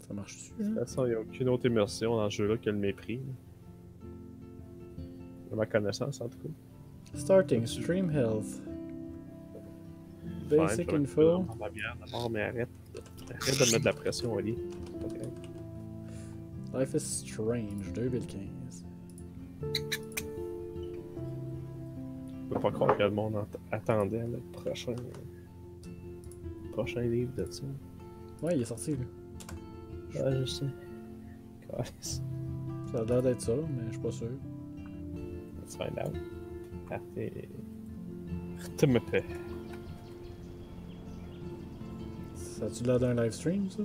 Ça marche-tu? De toute façon, il n'y a aucune autre immersion dans ce jeu-là que le mépris. De ma connaissance, en tout cas. Starting, stream health. Basic Fine, info. Ma bière d'abord, mais arrête. Arrête de mettre de la pression au lit. Okay. Life is Strange, 2015. Je peux pas croire que le monde attendait le prochain livre de ça. Ouais, il est sorti, là. Ouais, je sais. Calice. Ça a l'air d'être ça, mais je suis pas sûr. Let's find out. Arrête. Ça a-tu l'air d'un live stream, ça?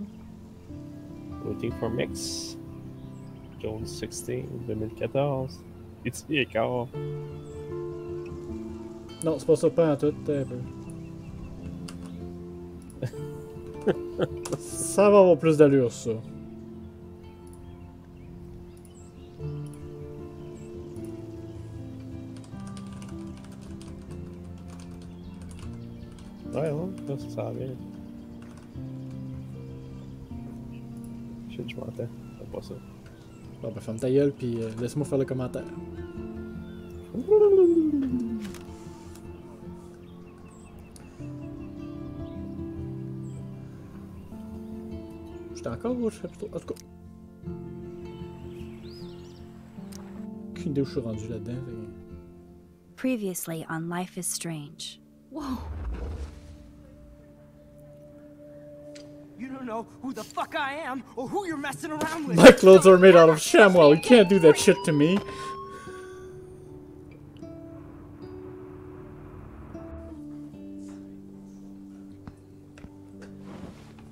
Waiting for Mix. Jones 16, 2014. It's écart. Non, c'est pas ça, pas en tout, un peu. Ça va avoir plus d'allure, ça. Ouais, ça s'en vient. Shit, je m'entends. C'est pas ça. Bon, ben, ferme ta gueule, pis laisse-moi faire le commentaire. J'étais encore au chapitre. En tout cas. Aucune idée où je suis rendu là-dedans. Previously on Life is Strange. Whoa. You don't know who the fuck I am or who you're messing around with. My clothes are made out of ShamWow. You can't do that shit to me.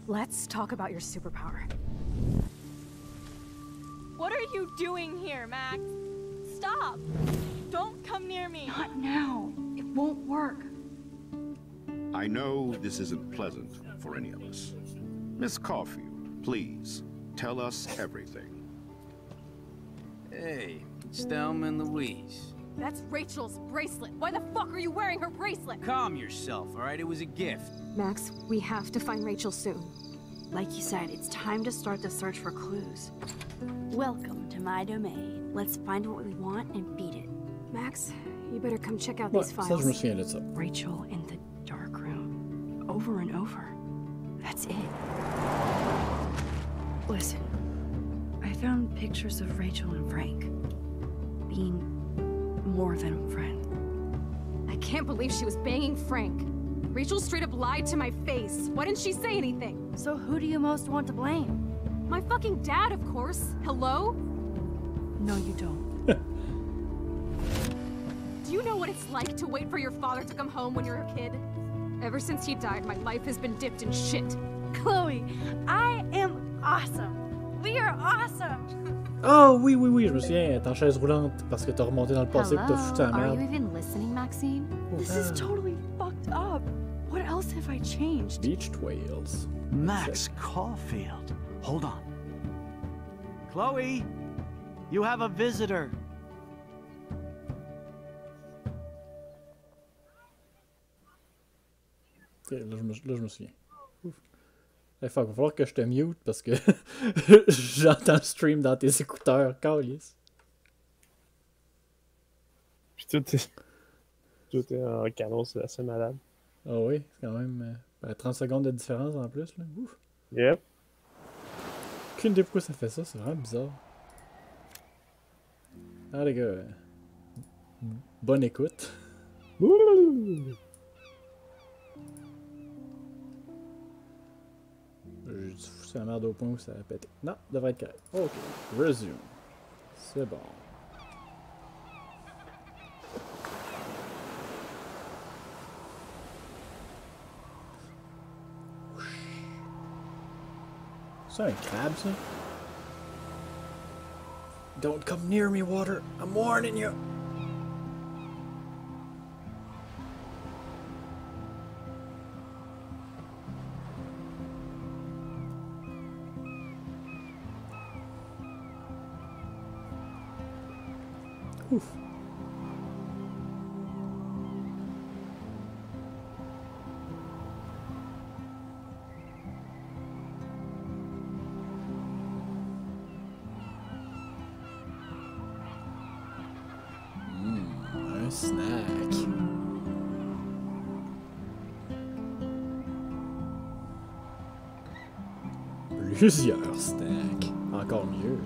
Let's talk about your superpower. What are you doing here, Max? Stop! Don't come near me! Not now. It won't work. I know this isn't pleasant for any of us. Miss Caulfield, please, tell us everything. Hey, it's Thelma and Louise. That's Rachel's bracelet. Why the fuck are you wearing her bracelet? Calm yourself, alright? It was a gift. Max, we have to find Rachel soon. Like you said, it's time to start the search for clues. Welcome to my domain. Let's find what we want and beat it. Max, you better come check out Ouais, these ça je me files. souviens de ça. Rachel in the dark room. Over and over. That's it. Listen, I found pictures of Rachel and Frank being more than a friend. I can't believe she was banging Frank. Rachel straight up lied to my face. Why didn't she say anything? So who do you most want to blame? My fucking dad, of course. Hello? No, you don't. Do you know what it's like to wait for your father to come home when you're a kid? Ever since he died, my life has been dipped in shit. Chloe, I am awesome! We are awesome! Oh oui, oui, oui, je me souviens, t'es en chaise roulante parce que t'as remonté dans le passé que t'as foutu la Are merde. you even listening, Maxine? This is totally fucked up. What else have I changed? Beached whales. Max Caulfield. Hold on. Chloe, you have a visitor. Ok, là, je me souviens. Ouf. Hey, fuck, va falloir que je te mute parce que j'entends le stream dans tes écouteurs. Calice. Puis tout est en canon, c'est assez malade. Ah oui, c'est quand même 30 secondes de différence en plus. Là. Ouf. Yep. Aucune idée pourquoi ça fait ça, c'est vraiment bizarre. Ah les gars, bonne écoute. Ouh. J'ai foutu la merde au point où ça a pété. Non, ça devrait être correct. Ok, resume. C'est bon. C'est un crabe, ça? Don't come near me, water. I'm warning you. Ouf. snack. Plusieurs snacks. Encore mieux.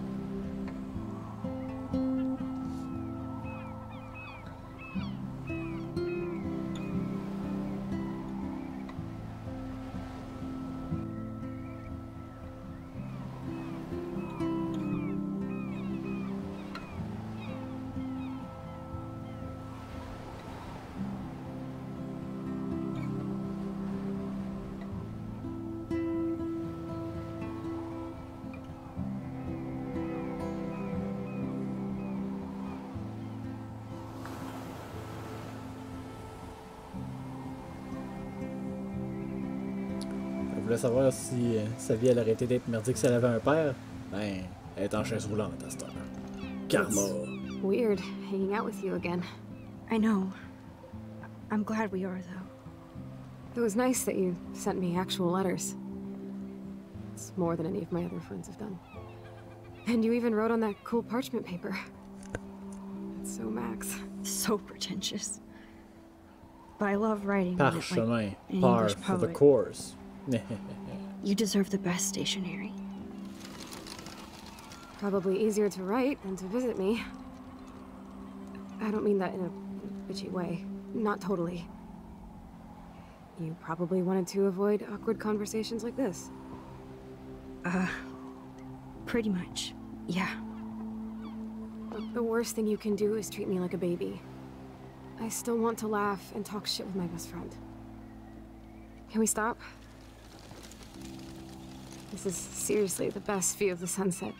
Je voulais savoir si sa vie elle aurait été d'être merdique si elle avait un père. Ben, elle est en chaise roulante à cette heure. Karma. It's weird hanging out with you again. I know. I'm glad we are, though. It was nice that you sent me actual letters. It's more than any of my other friends have done. And you even wrote on that cool parchment paper. It's so Max. So pretentious. But I love writing in it, Parchemin. like an Par English for the poet. course. You deserve the best stationery. Probably easier to write than to visit me. I don't mean that in a bitchy way. Not totally. You probably wanted to avoid awkward conversations like this. Pretty much. Yeah. Look, the worst thing you can do is treat me like a baby. I still want to laugh and talk shit with my best friend. Can we stop? This is seriously the best view of the sunset.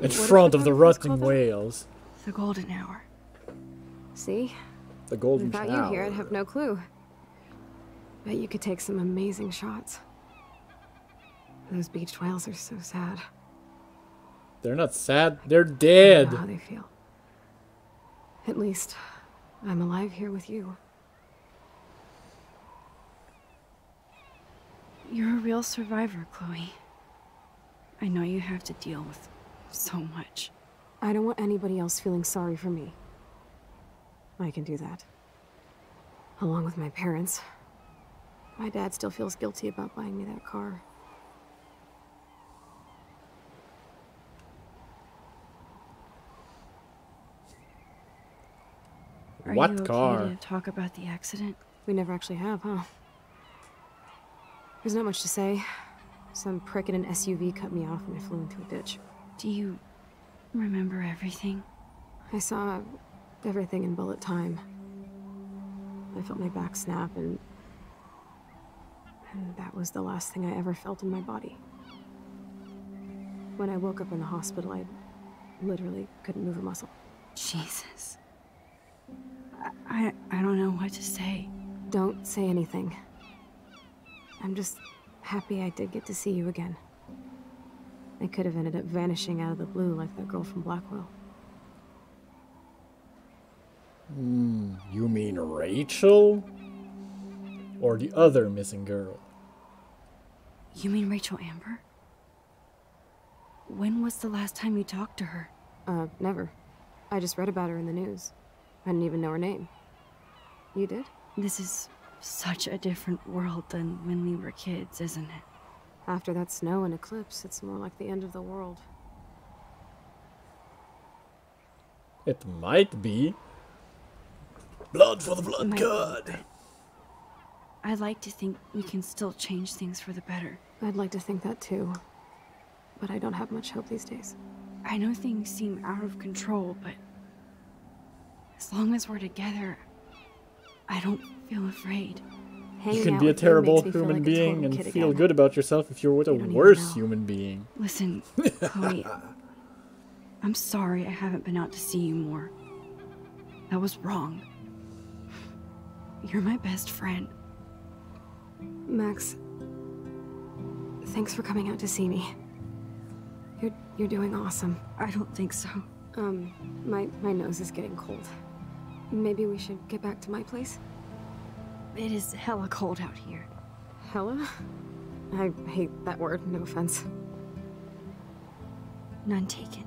In front of the rotting whales. The golden hour. See? The golden Without shower. you here, I'd have no clue. Bet you could take some amazing shots. Those beached whales are so sad. They're not sad, they're I dead. know how they feel. At least, I'm alive here with you. You're a real survivor, Chloe. I know you have to deal with so much. I don't want anybody else feeling sorry for me. I can do that. Along with my parents. My dad still feels guilty about buying me that car. Are What you okay car? to talk about the accident? We never actually have, huh? There's not much to say. Some prick in an SUV cut me off and I flew into a ditch. Do you remember everything? I saw everything in bullet time. I felt my back snap and that was the last thing I ever felt in my body. When I woke up in the hospital, I literally couldn't move a muscle. Jesus. I don't know what to say. Don't say anything. I'm just happy I did get to see you again. I could have ended up vanishing out of the blue like that girl from Blackwell. You mean Rachel? Or the other missing girl? You mean Rachel Amber? When was the last time you talked to her? Never. I just read about her in the news. I didn't even know her name. You did? This is such a different world than when we were kids, isn't it? After that snow and eclipse, it's more like the end of the world. It might be. Blood for the blood Might god. be, but I'd like to think we can still change things for the better. I'd like to think that too. But I don't have much hope these days. I know things seem out of control, but as long as we're together, I don't feel afraid. You Hanging can out be a with you terrible makes me feel human like a being total and kid feel again. good about yourself if you're with a You don't even worse know. human being. Listen, Chloe, I'm sorry I haven't been out to see you more. That was wrong. You're my best friend. Max, thanks for coming out to see me. You're doing awesome. I don't think so. My nose is getting cold. Maybe we should get back to my place? It is hella cold out here. Hella? I hate that word, no offense. None taken.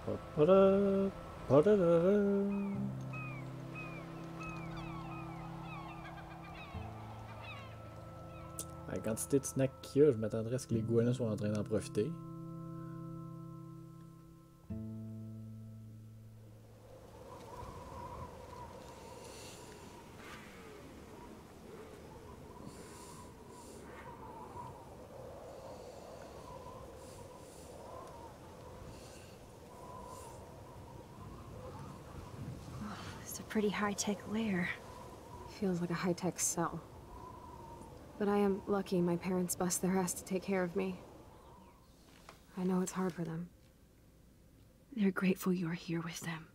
Pa-pa-da, pa-da-da-da. La quantité de snacks qu'il y a, je m'attendrais à ce que les goélands soient en train d'en profiter. It's a pretty high-tech lair. Feels like a high-tech cell. But I am lucky my parents bust their ass to take care of me. I know it's hard for them. They're grateful you're here with them.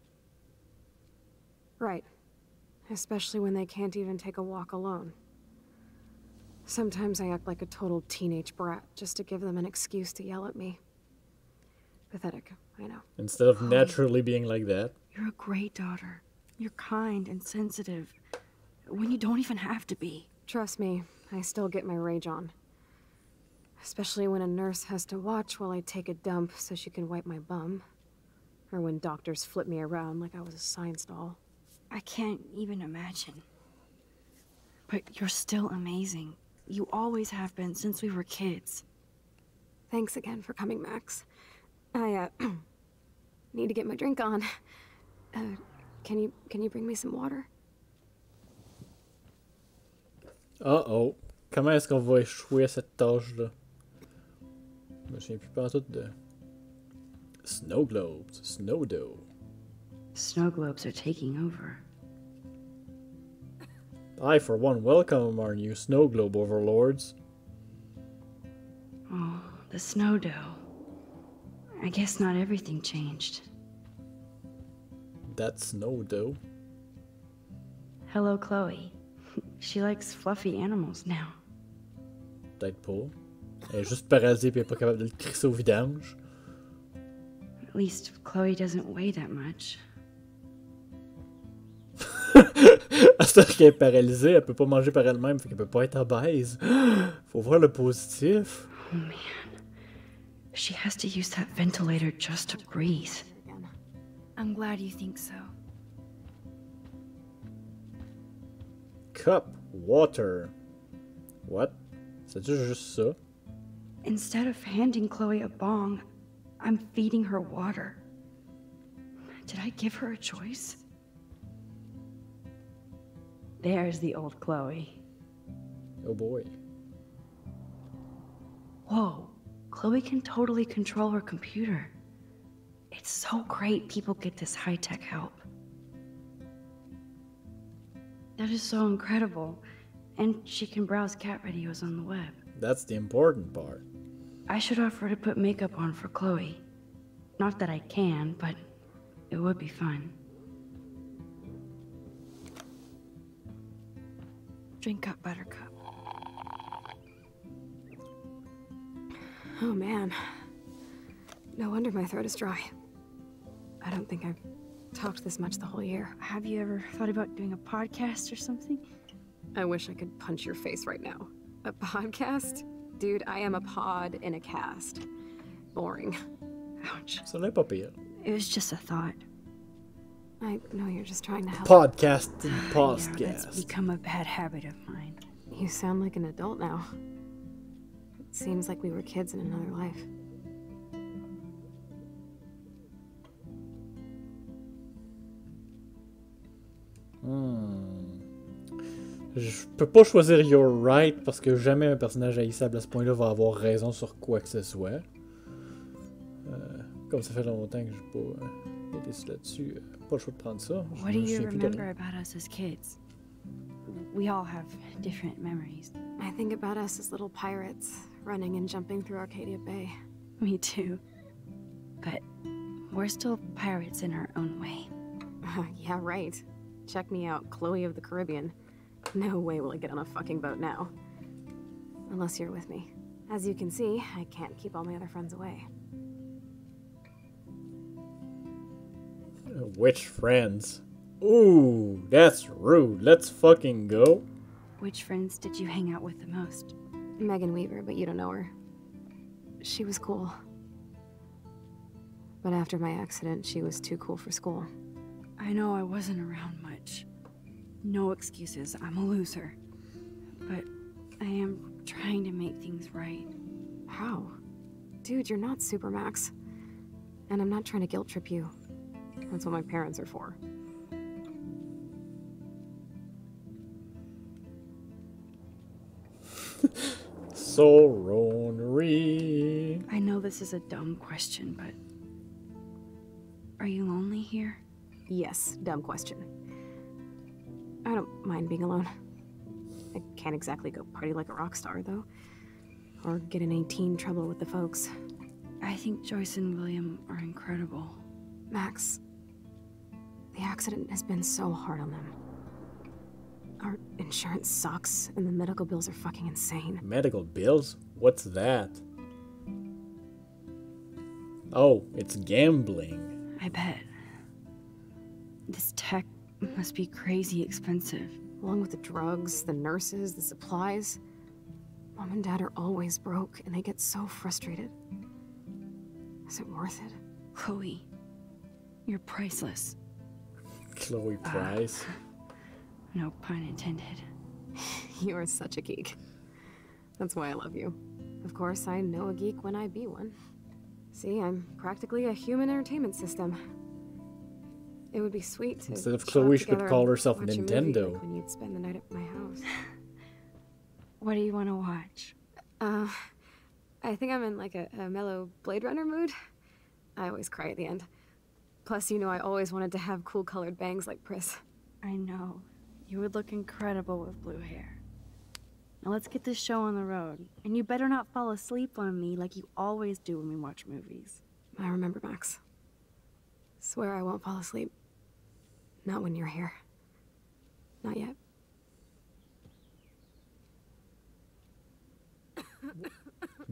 Right. Especially when they can't even take a walk alone. Sometimes I act like a total teenage brat just to give them an excuse to yell at me. Pathetic, I know. Instead of naturally being like that. You're a great daughter. You're kind and sensitive. When you don't even have to be. Trust me, I still get my rage on. Especially when a nurse has to watch while I take a dump so she can wipe my bum. Or when doctors flip me around like I was a science doll. I can't even imagine. But you're still amazing. You always have been since we were kids. Thanks again for coming, Max. I, need to get my drink on. Can you bring me some water? Oh. Comment est-ce qu'on va échouer à cette tâche-là? Je me souviens plus pantoute de... Snow globes, snow dough. Snow globes are taking over. I, for one, welcome our new snow globe overlords. Oh, the snow dough. I guess not everything changed. That snow dough. Hello, Chloe. She likes fluffy animals now. Peut-être pas. Elle est juste paralysée et elle est pas capable de le crisser au vidange. At least Chloe doesn't weigh that much. À ce qu'elle est paralysée, elle peut pas manger par elle-même, fait qu'elle peut pas être obèse. Faut voir le positif. Oh man. She has to use that ventilator just to breathe. I'm glad you think so. Cup, water. What? C'est-tu juste ça? Instead of handing Chloe a bong, I'm feeding her water. Did I give her a choice? There's the old Chloe. Oh boy. Whoa, Chloe can totally control her computer. It's so great people get this high-tech help. That is so incredible. And she can browse cat videos on the web. That's the important part. I should offer to put makeup on for Chloe. Not that I can, but it would be fun. Drink up, Buttercup. Oh man. No wonder my throat is dry. I don't think I've talked this much the whole year. Have you ever thought about doing a podcast or something? I wish I could punch your face right now. A podcast? Dude, I am a pod in a cast. Boring. Ouch. Ça n'est pas pire. It was just a thought. I know you're just trying to help. Podcast. Yeah, that's become a bad habit of mine. You sound like an adult now. It seems like we were kids in another life. Je peux pas choisir You're Right parce que jamais un personnage haïssable à ce point-là va avoir raison sur quoi que ce soit. Comme ça fait longtemps que j'ai pas été là-dessus, pas le choix de prendre ça. What do you remember about us as kids? We all have different memories. I think about us as little pirates, running and jumping through Arcadia Bay. Me too. But we're still pirates in our own way. Yeah, right. Check me out, Chloe of the Caribbean. No way will I get on a fucking boat now. Unless you're with me. As you can see, I can't keep all my other friends away. Which friends? Ooh, that's rude. Let's fucking go. Which friends did you hang out with the most? Megan Weaver, but you don't know her. She was cool. But after my accident, she was too cool for school. I know I wasn't around much. No excuses, I'm a loser. But I am trying to make things right. How? Dude, you're not Supermax. And I'm not trying to guilt trip you. That's what my parents are for. Sorority. I know this is a dumb question, but... Are you lonely here? Yes, dumb question. I don't mind being alone. I can't exactly go party like a rock star, though. Or get in any teen trouble with the folks. I think Joyce and William are incredible. Max, the accident has been so hard on them. Our insurance sucks, and the medical bills are fucking insane. Medical bills? What's that? Oh, it's gambling. I bet. This tech must be crazy expensive. Along with the drugs, the nurses, the supplies. Mom and Dad are always broke, and they get so frustrated. Is it worth it? Chloe, you're priceless. Chloe Price. No pun intended. You are such a geek. That's why I love you. Of course, I know a geek when I be one. See, I'm practically a human entertainment system. It would be sweet to Instead of chill Chloe, out she could together call and herself watch a movie, Nintendo. like when you'd spend the night at my house. What do you want to watch? I think I'm in like a mellow Blade Runner mood. I always cry at the end. Plus, you know, I always wanted to have cool colored bangs like Pris. I know. You would look incredible with blue hair. Now let's get this show on the road. And you better not fall asleep on me like you always do when we watch movies. I remember, Max. Swear I won't fall asleep. Not when you're here. Not yet.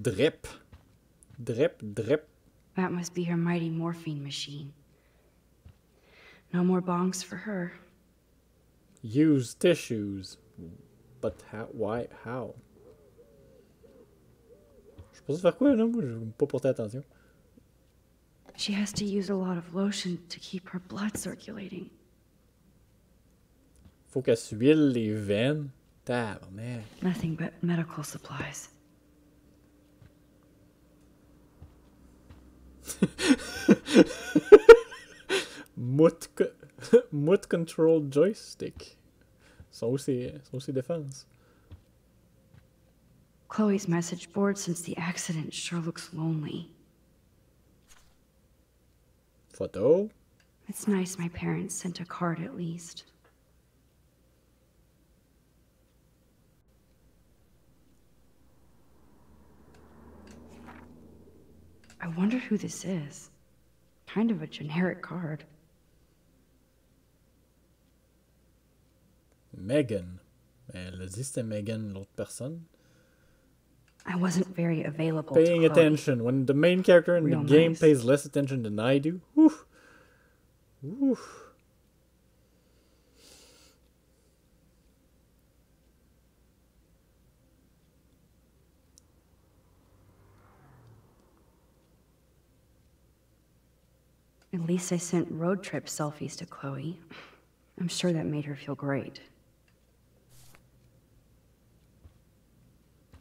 Drip. Drip, drip. That must be her mighty morphine machine. No more bongs for her. Use tissues. But how? Why? How? Je pense faire quoi là? Moi, je n'ai pas porté attention. She has to use a lot of lotion to keep her blood circulating. Faut qu'elle s'huile les veines. Tabarnak. Nothing but medical supplies. Moot control joystick. Sont aussi défense. Chloe's message board since the accident sure looks lonely. Photo. It's nice my parents sent a card at least. I wonder who this is. Kind of a generic card. Megan. Elle a dit c'était Megan, l'autre personne. I wasn't very available Paying to Chloe. attention. When the main character in Real the game nice. pays less attention than I do. Woof. Woof. At least I sent road trip selfies to Chloe. I'm sure that made her feel great.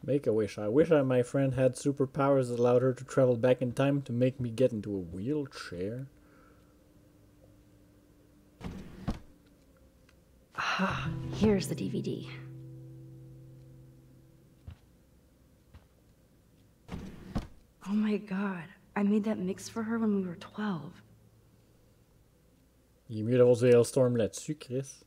Make a wish. I wish my friend had superpowers that allowed her to travel back in time to make me get into a wheelchair. Ah, here's the DVD. Oh my god, I made that mix for her when we were 12. Il est mieux d'avoir du Hailstorm là-dessus, Chris.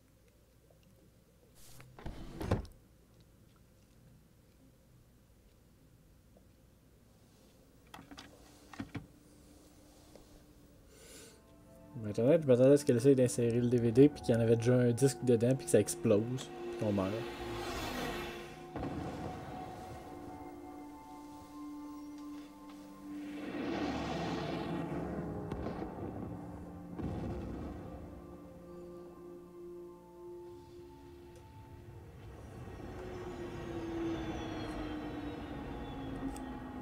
Je m'attendais à ce qu'elle essaye d'insérer le DVD puis qu'il y en avait déjà un disque dedans puis que ça explose puis qu'on meurt.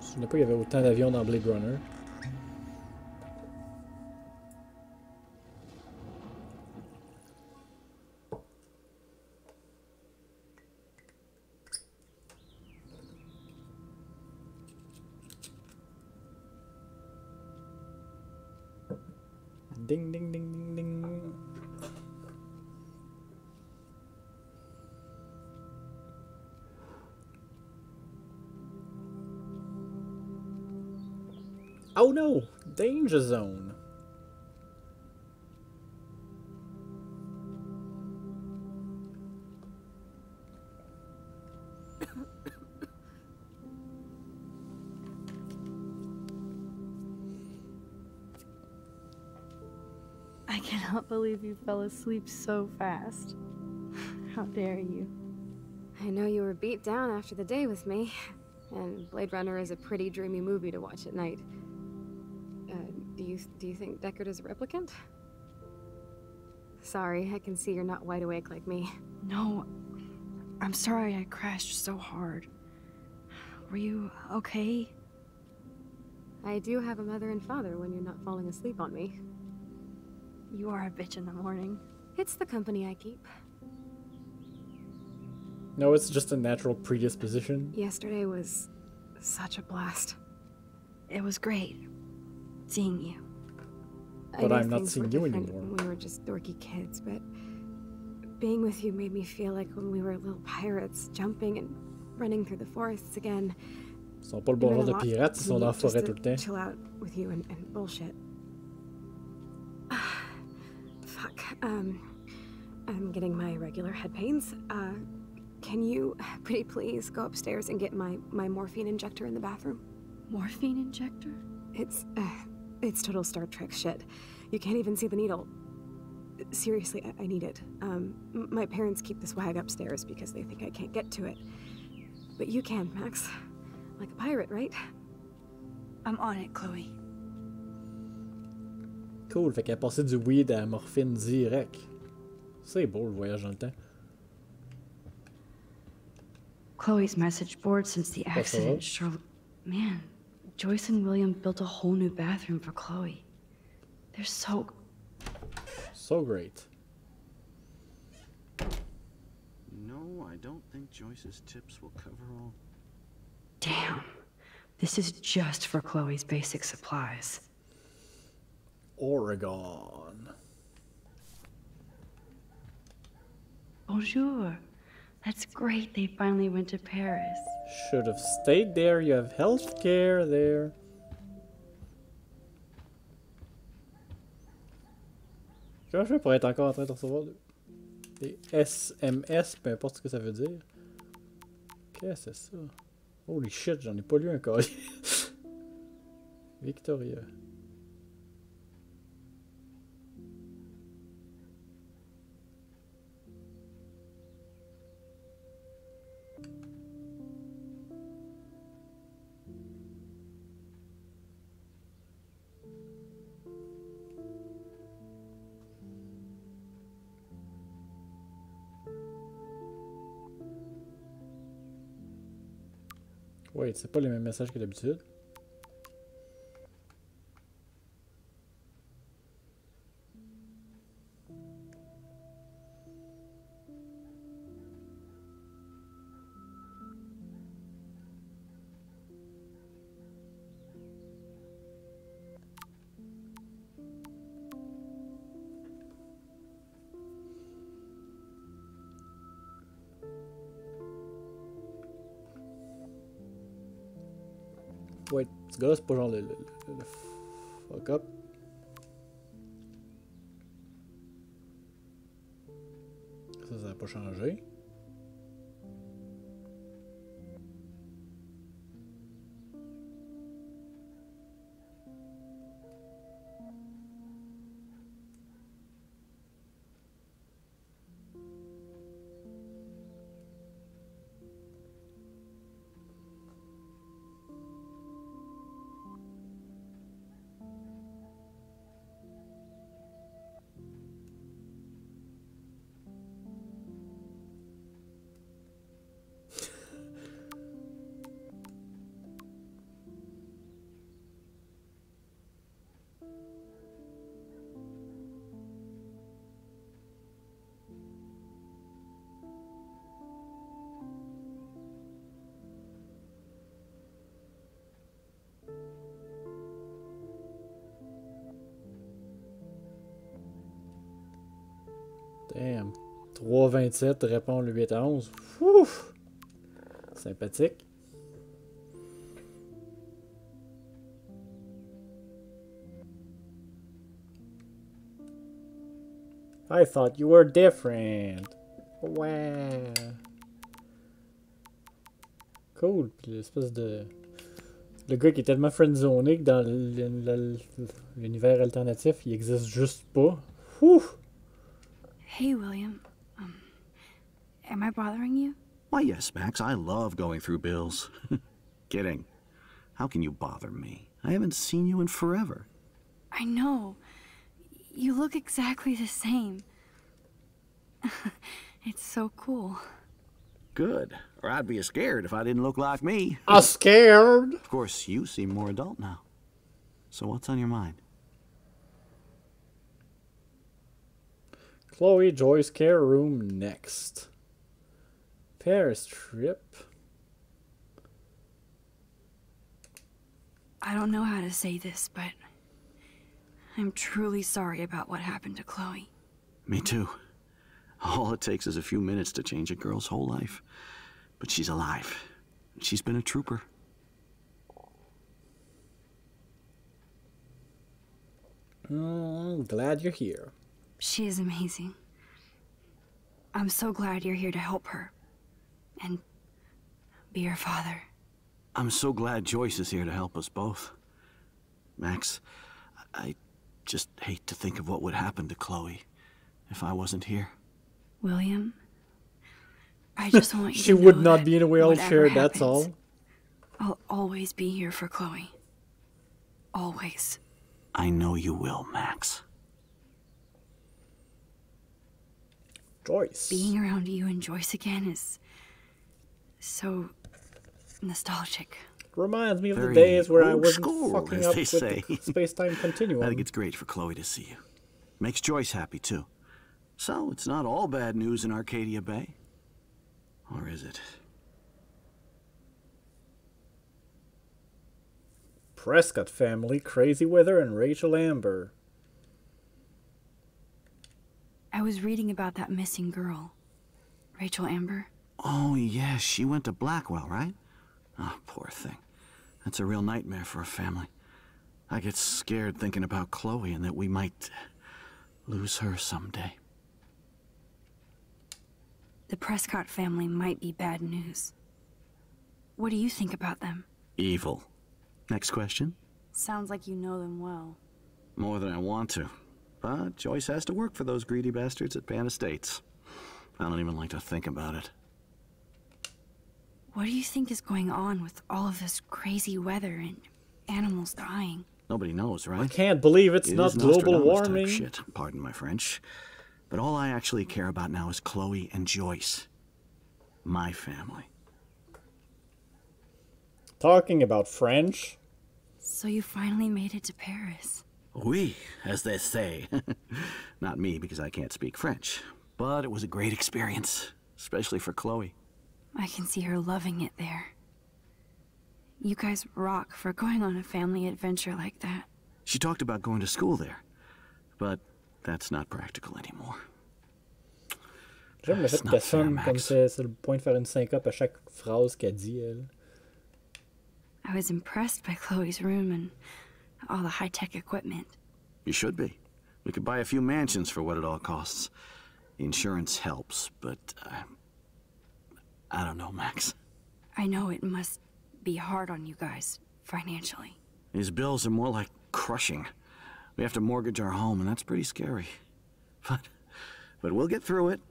Je ne me souvenais pas qu'il y avait autant d'avions dans Blade Runner. Ding, ding, ding, ding, ding. Oh no! Danger zone! I cannot believe you fell asleep so fast. How dare you? I know you were beat down after the day with me, and Blade Runner is a pretty dreamy movie to watch at night. Do you think Deckard is a replicant? Sorry, I can see you're not wide awake like me. No, I'm sorry I crashed so hard. Were you okay? I do have a mother and father when you're not falling asleep on me. You are a bitch in the morning. It's the company I keep. No, it's just a natural predisposition. Yesterday was such a blast. It was great seeing you. But I'm not things were seeing you different anymore. when we were just dorky kids, but being with you made me feel like when we were little pirates, jumping and running through the forests again. Ils sont pas le bon It genre meant de a lot pirates, ils to sont me dans la just forêt to tout le temps. chill out with you and bullshit. Fuck. I'm getting my regular head pains. Can you, pretty please, go upstairs and get my morphine injector in the bathroom? Morphine injector? It's total Star Trek shit. You can't even see the needle. Seriously, I need it. My parents keep the swag upstairs because they think I can't get to it. But you can, Max. Like a pirate, right? I'm on it, Chloe. Cool, fait qu'elle a passé du weed à la morphine direct. C'est beau le voyage dans le temps. Chloe's message board since the accident sure... Man, Joyce and William built a whole new bathroom for Chloe. They're so... So great. No, I don't think Joyce's tips will cover all. Damn. This is just for Chloe's basic supplies. Oregon. Bonjour. That's great they finally went to Paris. Should have stayed there. You have health care there. Comment je fais pour être encore en train de recevoir des SMS, peu importe ce que ça veut dire? Qu'est-ce que c'est ça? Holy shit, j'en ai pas lu un cas. Victoria. Wait, c'est pas les mêmes messages que d'habitude. Ouais, ce gars-là, c'est pas genre le fuck up. Ça n'a pas changé. Damn. 3,27 répond le 8 à 11. Ouf! Sympathique. I thought you were different. Ouais. Cool. Puis l'espèce de... Le gars qui est tellement friendzoné que dans l'univers alternatif, il existe juste pas. Ouf! Hey, William. Am I bothering you? Why, yes, Max. I love going through bills. Kidding. How can you bother me? I haven't seen you in forever. I know. You look exactly the same. It's so cool. Good. Or I'd be scared if I didn't look like me. I'm scared! Of course, you seem more adult now. So what's on your mind? Chloe Joy's care room next. Paris trip. I don't know how to say this, but I'm truly sorry about what happened to Chloe. Me too. All it takes is a few minutes to change a girl's whole life. But she's alive. She's been a trooper. I'm glad you're here. She is amazing. I'm so glad you're here to help her. And be her father. I'm so glad Joyce is here to help us both. Max, I just hate to think of what would happen to Chloe if I wasn't here. William, I just want you She to know would not that be in a whatever wheelchair, that's happens, all. I'll always be here for Chloe. Always. I know you will, Max. Joyce. Being around you and Joyce again is so nostalgic. Reminds me of the Very days where I old wasn't school, fucking as up they with say. the space-time continuum. I think it's great for Chloe to see you. Makes Joyce happy, too. So, it's not all bad news in Arcadia Bay. Or is it? Prescott family, Crazy Weather, and Rachel Amber. I was reading about that missing girl, Rachel Amber. Oh, yeah, she went to Blackwell, right? Oh, poor thing. That's a real nightmare for a family. I get scared thinking about Chloe and that we might lose her someday. The Prescott family might be bad news. What do you think about them? Evil. Next question? Sounds like you know them well. More than I want to. But Joyce has to work for those greedy bastards at Pan Estates. I don't even like to think about it. What do you think is going on with all of this crazy weather and animals dying? Nobody knows, right? I can't believe it's It not is global Nostradamus type warming. shit, pardon my French. But all I actually care about now is Chloe and Joyce. My family. Talking about French. So you finally made it to Paris. Oui, as they say. Not me, because I can't speak French. But it was a great experience, especially for Chloe. I can see her loving it there. You guys rock for going on a family adventure like that. She talked about going to school there, but that's not practical anymore. J'aime le fait It's qu'elle not fair, sonne comme Max. c'est le point de faire une syncope à chaque phrase qu'elle dit, elle. I was impressed by Chloe's room and all the high-tech equipment. You should be. We could buy a few mansions for what it all costs. The insurance helps, but I don't know, Max. I know it must be hard on you guys, financially. These bills are more like crushing. We have to mortgage our home, and that's pretty scary. But we'll get through it.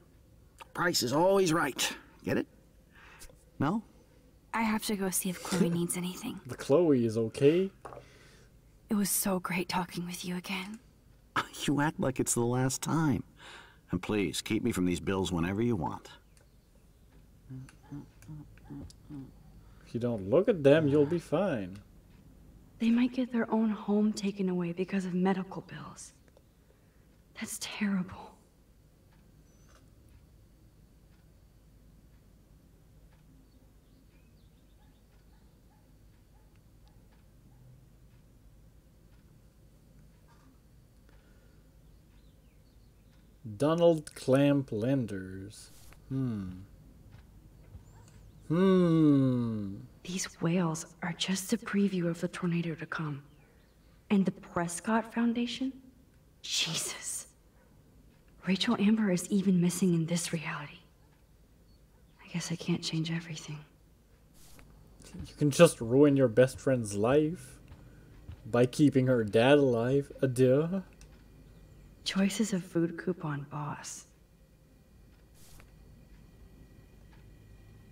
Price is always right. Get it? No? I have to go see if Chloe needs anything. The Chloe is okay. It was so great talking with you again. You act like it's the last time. And please, keep me from these bills whenever you want. If you don't look at them, you'll be fine. They might get their own home taken away because of medical bills. That's terrible. Donald Clamp Lenders. These whales are just a preview of the tornado to come. And the Prescott Foundation? Jesus. Rachel Amber is even missing in this reality. I guess I can't change everything. You can just ruin your best friend's life by keeping her dad alive. Duh. Choice is a food coupon boss.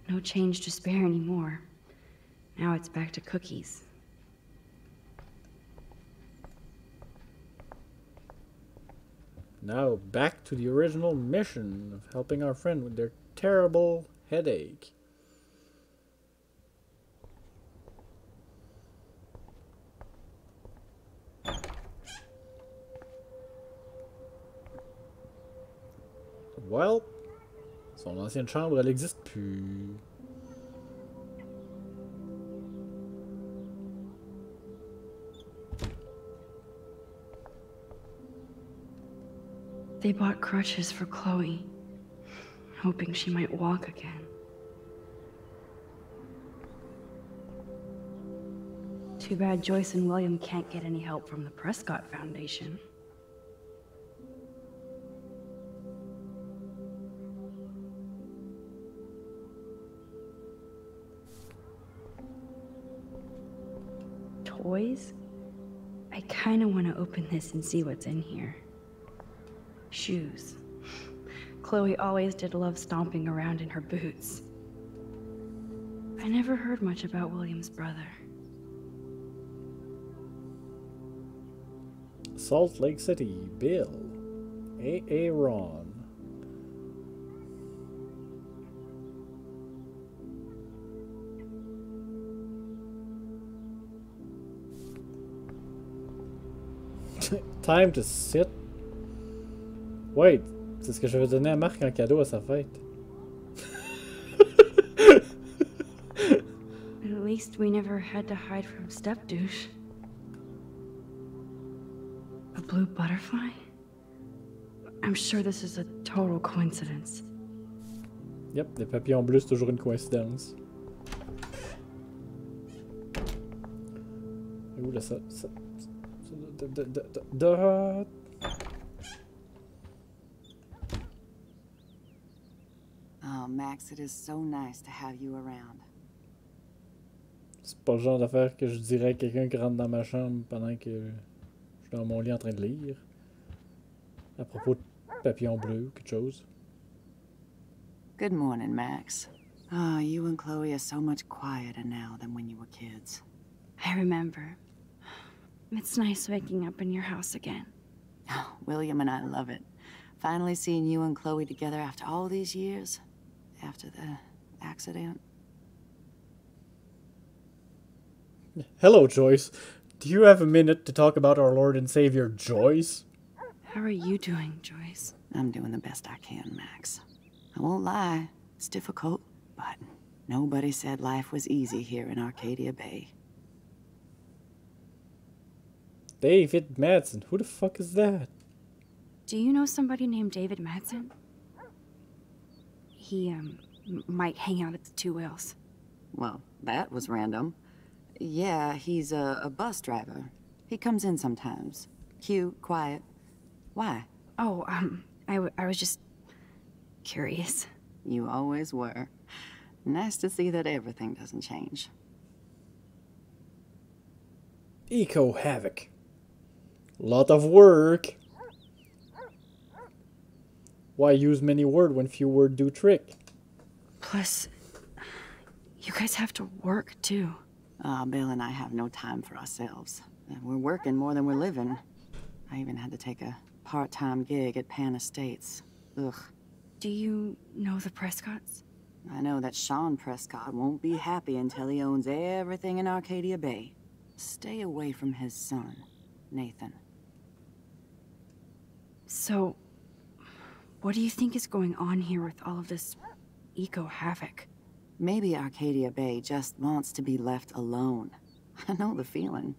No change to spare anymore. Now it's back to cookies. Now back to the original mission of helping our friend with their terrible headache. Well, son ancienne chambre, elle existe plus. They bought crutches for Chloe, hoping she might walk again. Too bad Joyce and William can't get any help from the Prescott Foundation. Toys? I kinda wanna open this and see what's in here. Shoes. Chloe always did love stomping around in her boots. I never heard much about William's brother. Salt Lake City, Bill. A.A. Ron. Time to sit. Wait, c'est ce que j'avais donné à Marc en cadeau à sa fête. At least we never had to hide from Step Douche. A blue butterfly? I'm sure this is a total coincidence. Yep, des papillons bleus, c'est toujours une coïncidence. Et où là ça Oh, Max, it is so nice to have you around. C'est pas le genre d'affaire que je dirais à quelqu'un qui rentre dans ma chambre pendant que je suis dans mon lit en train de lire. À propos de papillons bleus, quelque chose. Good morning, Max. Oh, you and Chloe are so much quieter now than when you were kids. I remember. It's nice waking up in your house again. Oh, William and I love it. Finally seeing you and Chloe together after all these years. After the accident. Hello, Joyce. Do you have a minute to talk about our Lord and Savior, Joyce? How are you doing, Joyce? I'm doing the best I can, Max. I won't lie, it's difficult, but nobody said life was easy here in Arcadia Bay. David Madsen, who the fuck is that? Do you know somebody named David Madsen? He, might hang out at the Two Whales. Well, that was random. Yeah, he's a bus driver. He comes in sometimes. Cute, quiet. Why? Oh, I was just curious. You always were. Nice to see that everything doesn't change. Eco Havoc. Lot of work. Why use many words when few words do trick? Plus, you guys have to work, too. Bill and I have no time for ourselves. We're working more than we're living. I even had to take a part-time gig at Pan Estates. Ugh. Do you know the Prescotts? I know that Sean Prescott won't be happy until he owns everything in Arcadia Bay. Stay away from his son, Nathan. So, what do you think is going on here with all of this eco-havoc? Maybe Arcadia Bay just wants to be left alone. I know the feeling.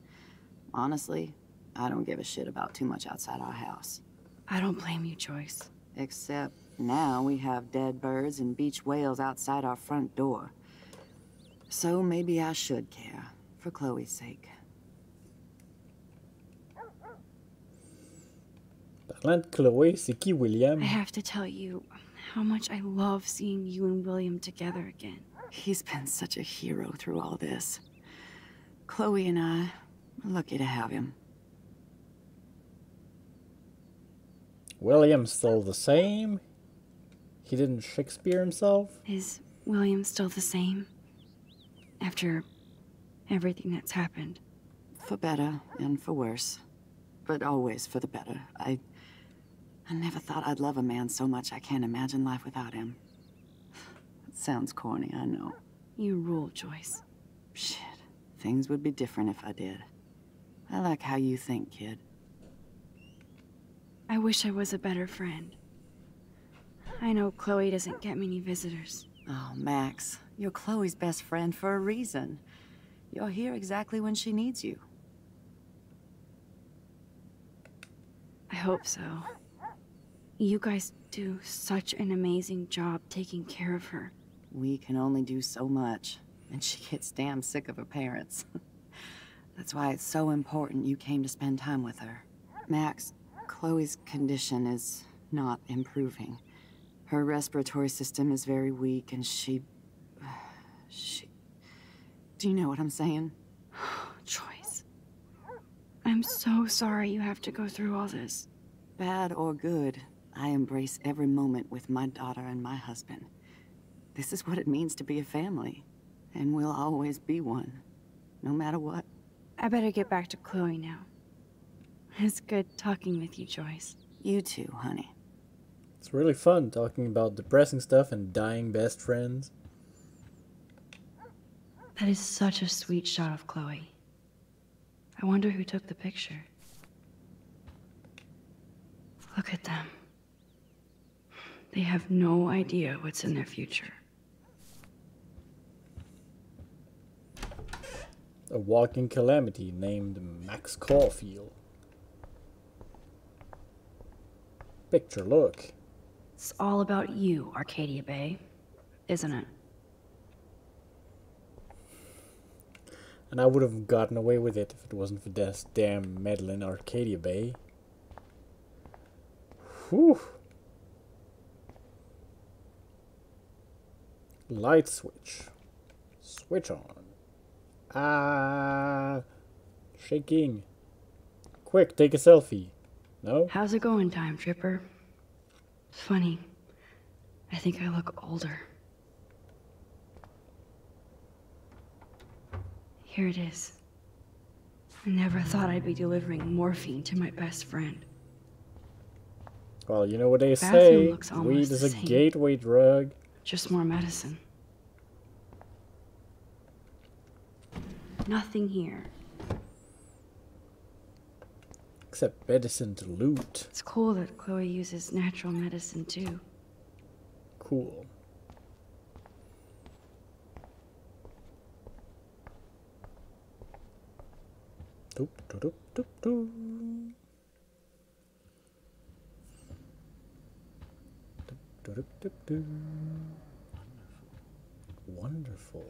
Honestly, I don't give a shit about too much outside our house. I don't blame you, Joyce. Except now we have dead birds and beach whales outside our front door. So maybe I should care, for Chloe's sake. Parlant de Chloé, c'est qui William? I have to tell you how much I love seeing you and William together again. He's been such a hero through all this. Chloe and I are lucky to have him. William's still the same? He didn't Shakespeare himself? Is William still the same? After everything that's happened? For better and for worse. But always for the better. I never thought I'd love a man so much I can't imagine life without him. It sounds corny, I know. You rule, Joyce. Shit. Things would be different if I did. I like how you think, kid. I wish I was a better friend. I know Chloe doesn't get many visitors. Oh, Max, you're Chloe's best friend for a reason. You're here exactly when she needs you. I hope so. You guys do such an amazing job taking care of her. We can only do so much, and she gets damn sick of her parents. That's why it's so important you came to spend time with her. Max, Chloe's condition is not improving. Her respiratory system is very weak, and she... Do you know what I'm saying? Joyce. I'm so sorry you have to go through all this. Bad or good, I embrace every moment with my daughter and my husband. This is what it means to be a family, and we'll always be one, no matter what. I better get back to Chloe now. It's good talking with you, Joyce. You too, honey. It's really fun talking about depressing stuff and dying best friends. That is such a sweet shot of Chloe. I wonder who took the picture. Look at them. They have no idea what's in their future. A walking calamity named Max Caulfield. Picture, look. It's all about you, Arcadia Bay, isn't it? And I would have gotten away with it if it wasn't for this damn medal in Arcadia Bay. Whew. Light switch. Switch on. Ah. Shaking. Quick, take a selfie. No? How's it going, Time Tripper? It's funny. I think I look older. Here it is. I never thought I'd be delivering morphine to my best friend. Well, you know what they Bathroom say. looks almost Weed is the a same. gateway drug. Just more medicine. Nothing here. Except medicine to loot. It's cool that Chloe uses natural medicine too. Cool. Doop, doop, doop, doop, doop. Doop, doop, doop, doop. Wonderful.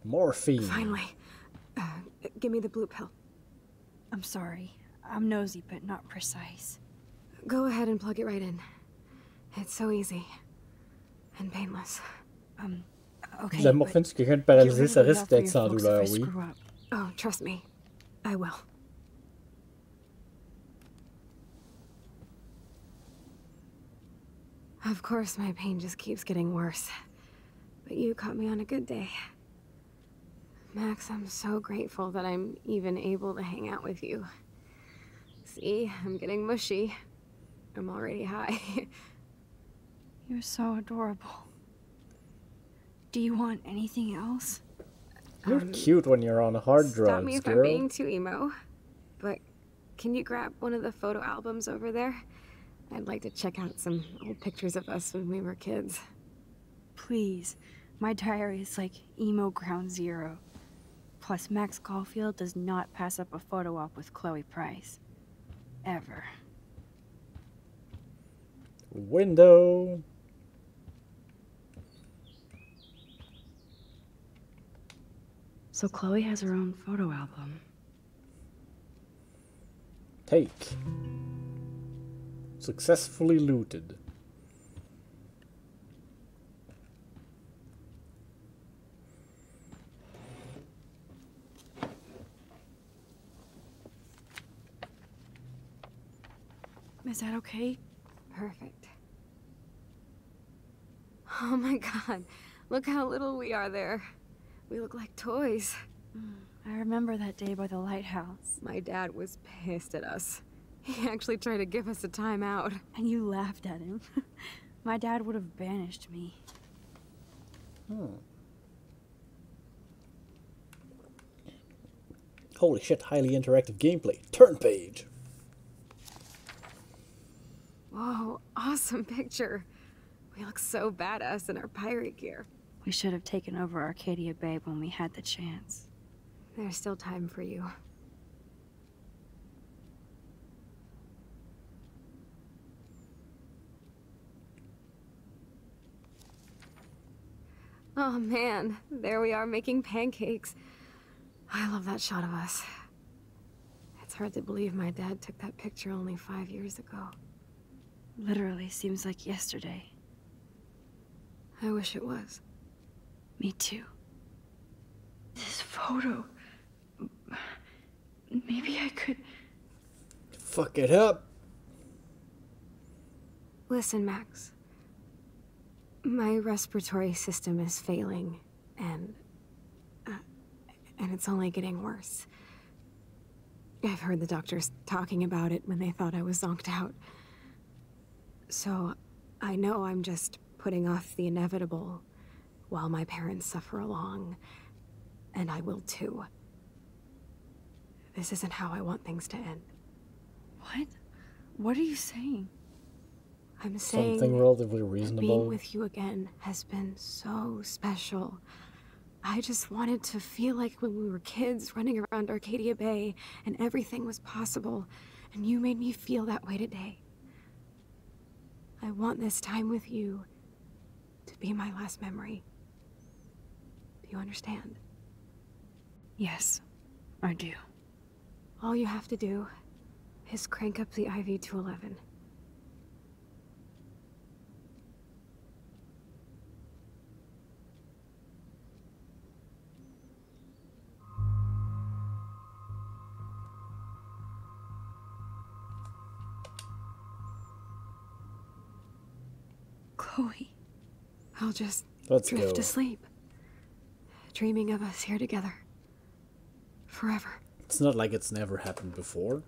Morphine. Finally. Give me the blue pill. I'm sorry. I'm nosy, but not precise. Go ahead and plug it right in. It's so easy. And painless. Okay. La morphine, si quelqu'un est paralysé, ça risque d'être sans douleur, oui. Oh, trust me. I will. Of course, my pain just keeps getting worse. But you caught me on a good day. Max, I'm so grateful that I'm even able to hang out with you. See, I'm getting mushy. I'm already high. You're so adorable. Do you want anything else? You're cute when you're on hard drugs, Stop me if girl. I'm being too emo. But can you grab one of the photo albums over there? I'd like to check out some old pictures of us when we were kids. Please. My diary is like emo ground zero. Plus, Max Caulfield does not pass up a photo op with Chloe Price. Ever. Window. So Chloe has her own photo album. Take. Successfully looted. Is that okay? Perfect. Oh my god, look how little we are there. We look like toys. I remember that day by the lighthouse. My dad was pissed at us. He actually tried to give us a timeout. And you laughed at him. My dad would have banished me. Holy shit, highly interactive gameplay. Turn page. Whoa, awesome picture. We look so badass in our pirate gear. We should have taken over Arcadia Bay when we had the chance. There's still time for you. Oh man, there we are making pancakes. I love that shot of us. It's hard to believe my dad took that picture only 5 years ago. Literally seems like yesterday. I wish it was. Me too. This photo... Maybe I could... Fuck it up. Listen, Max. My respiratory system is failing, and it's only getting worse. I've heard the doctors talking about it when they thought I was zonked out. So, I know I'm just putting off the inevitable while my parents suffer along, and I will too. This isn't how I want things to end. What? What are you saying? I'm saying something relatively reasonable. Being with you again has been so special. I just wanted to feel like when we were kids running around Arcadia Bay and everything was possible, and you made me feel that way today. I want this time with you to be my last memory. Do you understand? Yes, I do. All you have to do is crank up the IV to 11. Chloe. I'll just Let's drift go. asleep, dreaming of us here together. Forever. It's not like it's never happened before.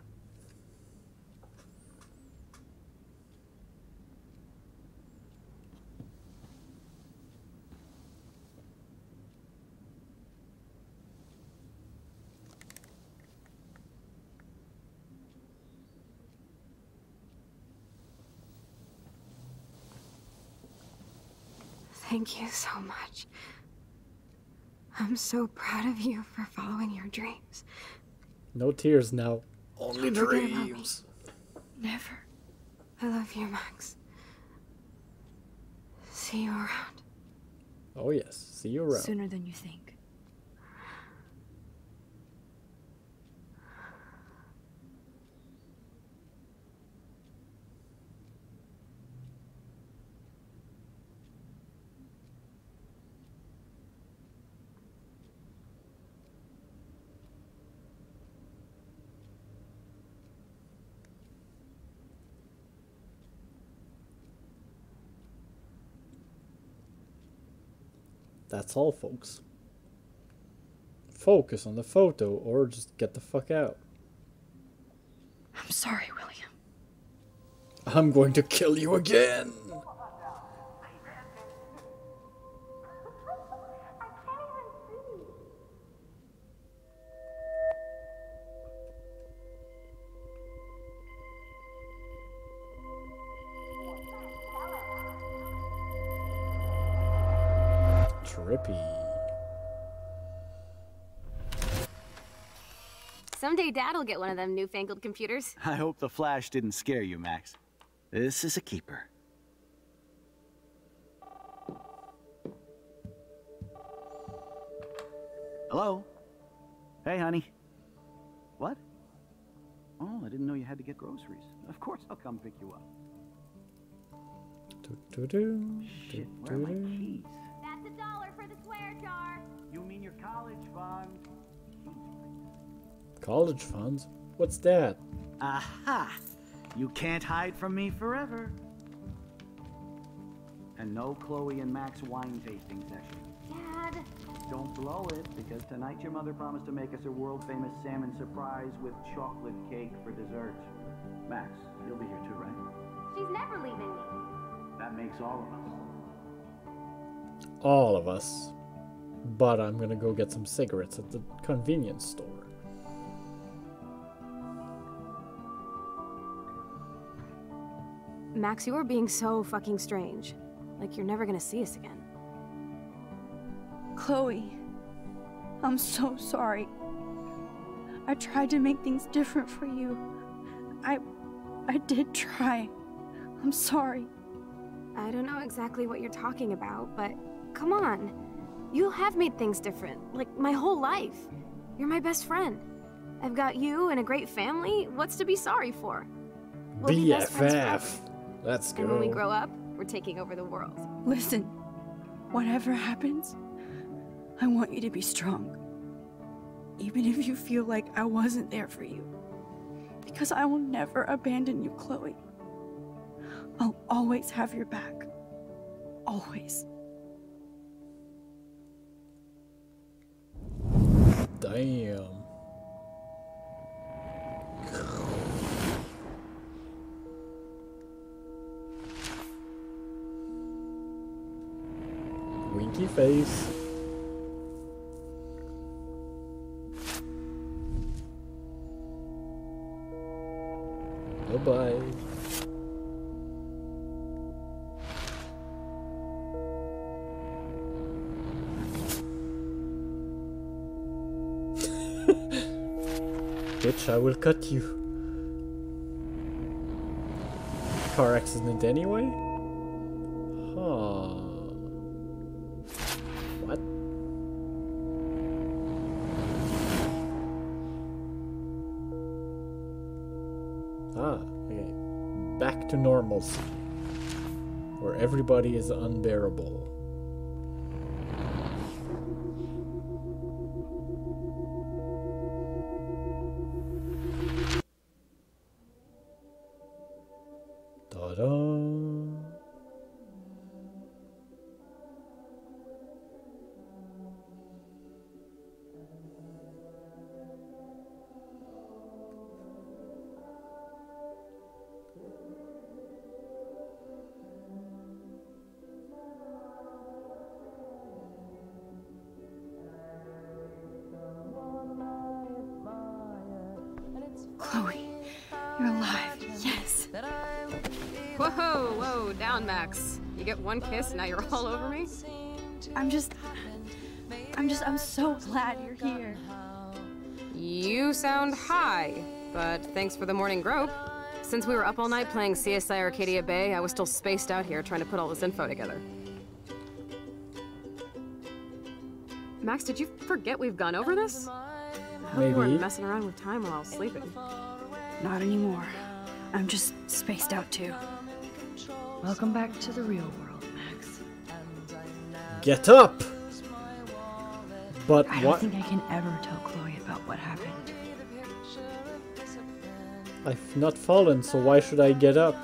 Thank you so much. I'm so proud of you for following your dreams. No tears now. Only Don't forget about me. dreams. Never. I love you, Max. See you around. Oh yes, see you around. Sooner than you think. That's all, folks. Focus on the photo or just get the fuck out. I'm sorry, William. I'm going to kill you again. Trippy. Someday Dad'll get one of them newfangled computers. I hope the flash didn't scare you, Max. This is a keeper. Hello? Hey, honey. What? Oh, I didn't know you had to get groceries. Of course I'll come pick you up. Shit, where are my keys? That's $1 for the swear jar. You mean your college fund? College funds? What's that? Aha! You can't hide from me forever. And no Chloe and Max wine tasting session. Dad. Don't blow it, because tonight your mother promised to make us a world-famous salmon surprise with chocolate cake for dessert. Max, you'll be here too, right? She's never leaving me. That makes all of us. All of us. But I'm gonna go get some cigarettes at the convenience store. Max, you are being so fucking strange. Like you're never gonna see us again. Chloe, I'm so sorry. I tried to make things different for you. I did try. I'm sorry. I don't know exactly what you're talking about, but come on. You have made things different, like my whole life. You're my best friend. I've got you and a great family. What's to be sorry for? We'll be best friends forever. Let's go. And when we grow up, we're taking over the world. Listen, whatever happens, I want you to be strong. Even if you feel like I wasn't there for you. Because I will never abandon you, Chloe. I'll always have your back. Always. Damn. Winky face. Bye-bye. Bitch, I will cut you. Car accident anyway? Huh. What? Ah, okay. Back to normalcy. Where everybody is unbearable. Ta-da! Chloe, you're alive. Yes. Whoa, whoa, down, Max. You get one kiss, now you're all over me? I'm so glad you're here. You sound high, but thanks for the morning grope. Since we were up all night playing CSI Arcadia Bay, I was still spaced out here trying to put all this info together. Max, did you forget we've gone over this? I hope you weren't messing around with time while I was sleeping. Not anymore. I'm just spaced out too. Welcome back to the real world, Max. Get up! But I what? don't think I can ever tell Chloe about what happened. I've not fallen, so why should I get up?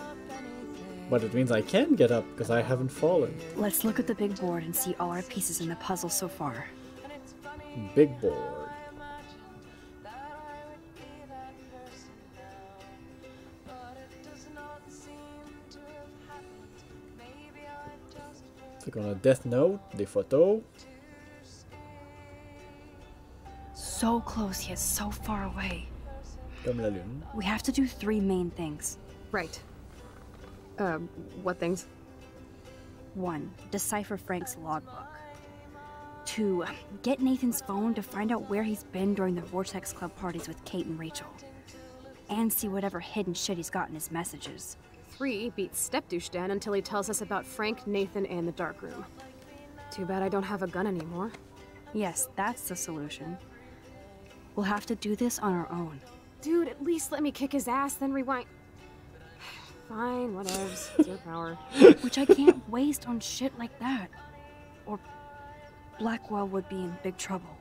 But it means I can get up, because I haven't fallen. Let's look at the big board and see all our pieces in the puzzle so far. Big board. Click on a death note, des photos. So close yet so far away. Comme la lune. We have to do 3 main things. Right. What things? 1. Decipher Frank's logbook. to get Nathan's phone to find out where he's been during the Vortex Club parties with Kate and Rachel. And see whatever hidden shit he's got in his messages. 3 beats Step-Douche Dan until he tells us about Frank, Nathan, and the darkroom. Too bad I don't have a gun anymore. Yes, that's the solution. We'll have to do this on our own. Dude, at least let me kick his ass, then rewind. Fine, whatevs. It's your power. Which I can't waste on shit like that. Or Blackwell would be in big trouble.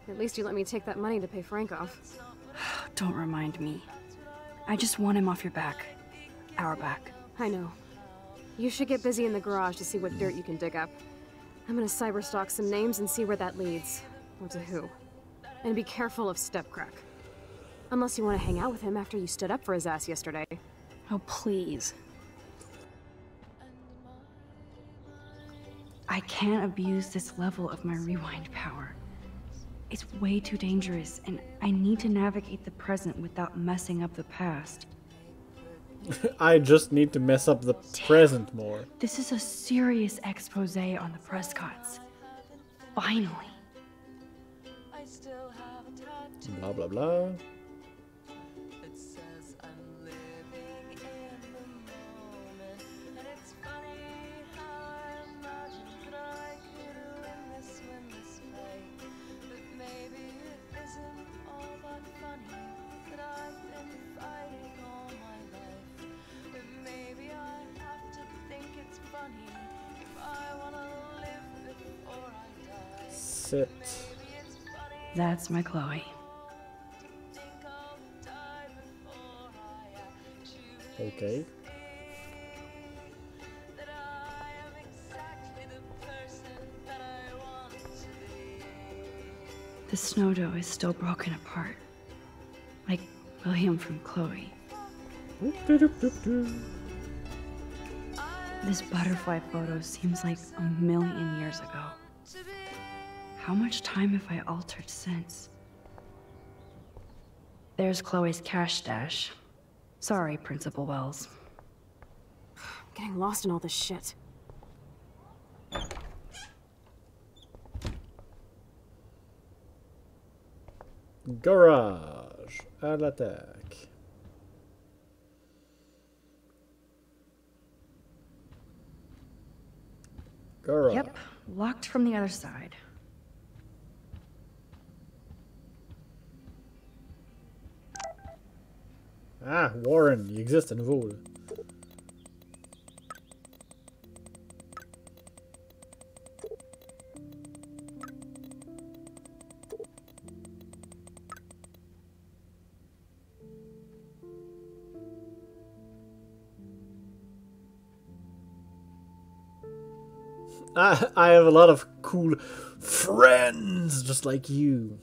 At least you let me take that money to pay Frank off. Don't remind me. I just want him off your back. Our back. I know. You should get busy in the garage to see what dirt you can dig up. I'm gonna cyberstalk some names and see where that leads. Or to who. And be careful of Stepcrack. Unless you want to hang out with him after you stood up for his ass yesterday. Oh, please. I can't abuse this level of my rewind power. It's way too dangerous, and I need to navigate the present without messing up the past. I just need to mess up the present more. This is a serious expose on the Prescotts. Finally. Blah, blah, blah. Sit. That's my Chloe. Okay. The snow dough is still broken apart. Like William from Chloe. This butterfly photo seems like a million years ago. How much time have I altered since? There's Chloe's cash stash. Sorry, Principal Wells. I'm getting lost in all this shit. Garage. À l'attaque. Garage. Yep, locked from the other side. Ah, Warren, il existe à nouveau. Là. I have a lot of cool friends just like you.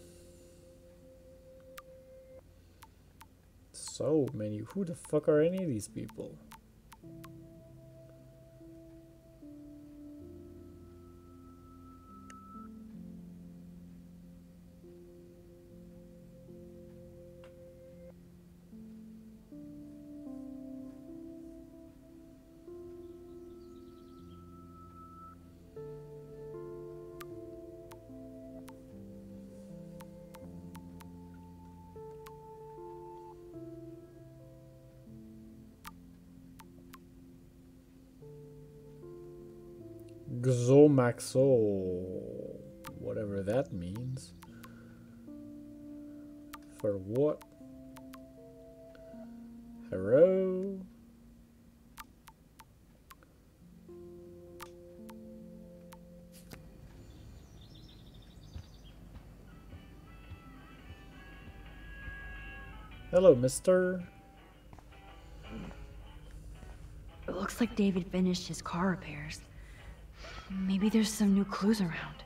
So many. Who the fuck are any of these people? Xomaxo, whatever that means. For what? Hello? Hello, mister. It looks like David finished his car repairs. Maybe there's some new clues around.